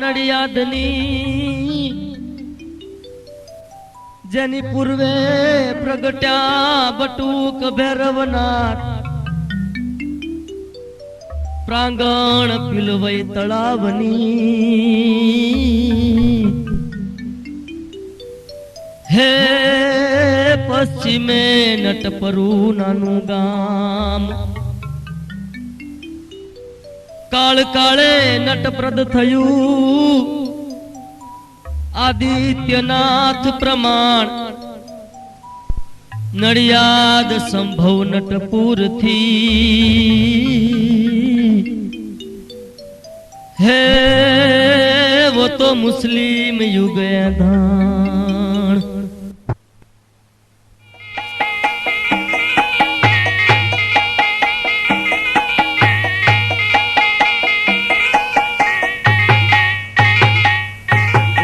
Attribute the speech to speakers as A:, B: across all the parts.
A: નડિયાદની જેની પૂર્વે પ્રગટ્યા બટુક ભૈરવનાથ પ્રાંગણ પીલવઈ તળાવની હે પશ્ચિમે નટપરું નાનું ગામ કાળ કાળે નટપ્રદ થયું આદિત્યનાથ પ્રમાણ નડિયાદ સંભવ નટપુર થી હે वो तो मुस्लिम युग धान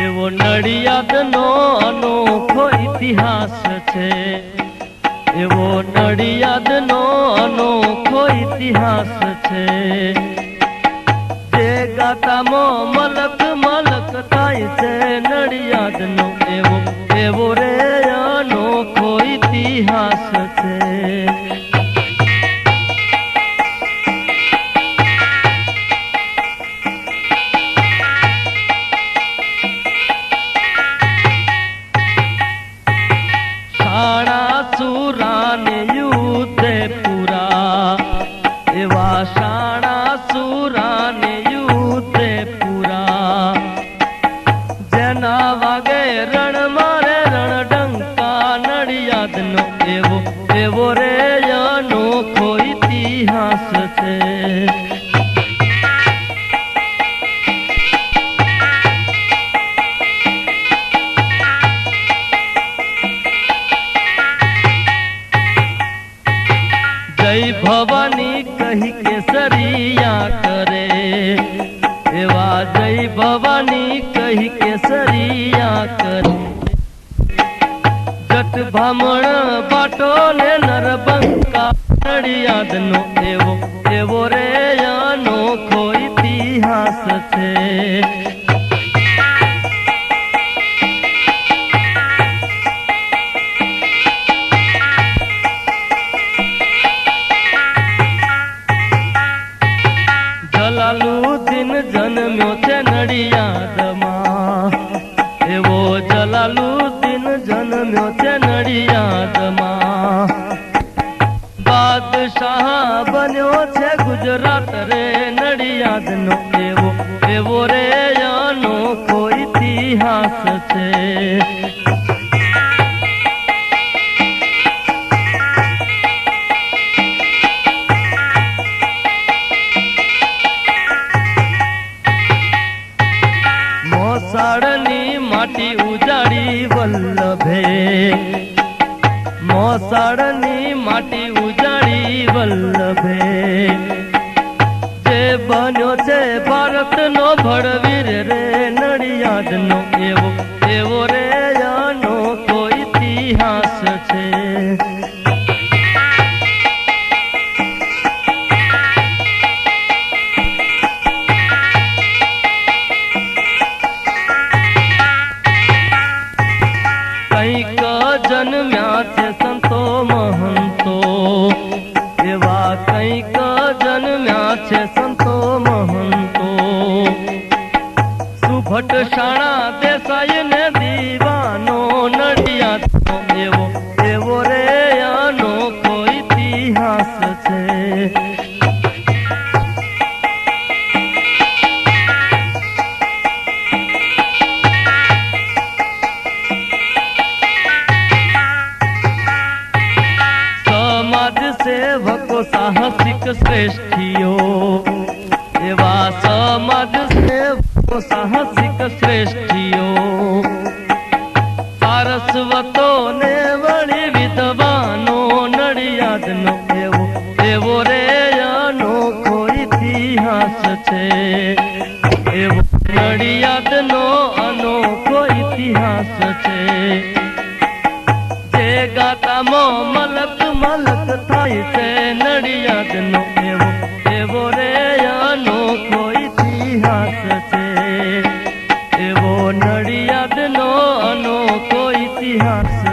A: एवो नडियाद नो अनोखो इतिहास छे एवो नडियाद नो अनोखो इतिहास छे गातामो मलक मलक थाय छे नडियाद नो एवो एवो रे अनोखो इतिहास छे शाळा सुरा ने युद्धे पूरा एवा शाळा सुरा ने वागे रण मारे रण डंका नडियाद नो एवो एवो रे अनोखो इतिहास छे जय भवानी कही केसरिया करे एवा जय भवानी कही केसरिया कर जट भामण बाटो ने नरबंका नडियाद नो एवो एवो रे अनोखो इतिहास छे जलालुद्दीन जन्म्यो छे नडियाद मां एवो जलालुद्दीन जन्म्यो छे नडियाद मां बादशाह बन्यो छे गुजरात रे नडियाद नो एवो एवो रे अनोखो इतिहास छे मोसाळनी माटी उजाड़ी वल्लभे मोसाळनी माटी उजाड़ी वल्लभे जे बन्यो छे भारत नो भड़वीर रे नडियाद नो एवो एवो रे अनोखो इतिहास छे जन्म्या छे संतो महंतो एवा कईक जन्म्या छे संतो महंतो सुभट शाणा देसाई ने दीवानो नडियाद नो एवो एवो रे अनोखो इतिहास छे सेवको साहसिक श्रेष्ठियो एवा समाज सेवको साहसिक श्रेष्ठियो सारस्वतो ने वळी विद्वानो नडियाद नो एवो एवो रे अनोखो इतिहास छे एवो नडियाद नो अनोखो इतिहास छे जे गातामो मलक मलक थाय छे नडियाद नो एवो एवो रे अनोखो इतिहास छे। હાસી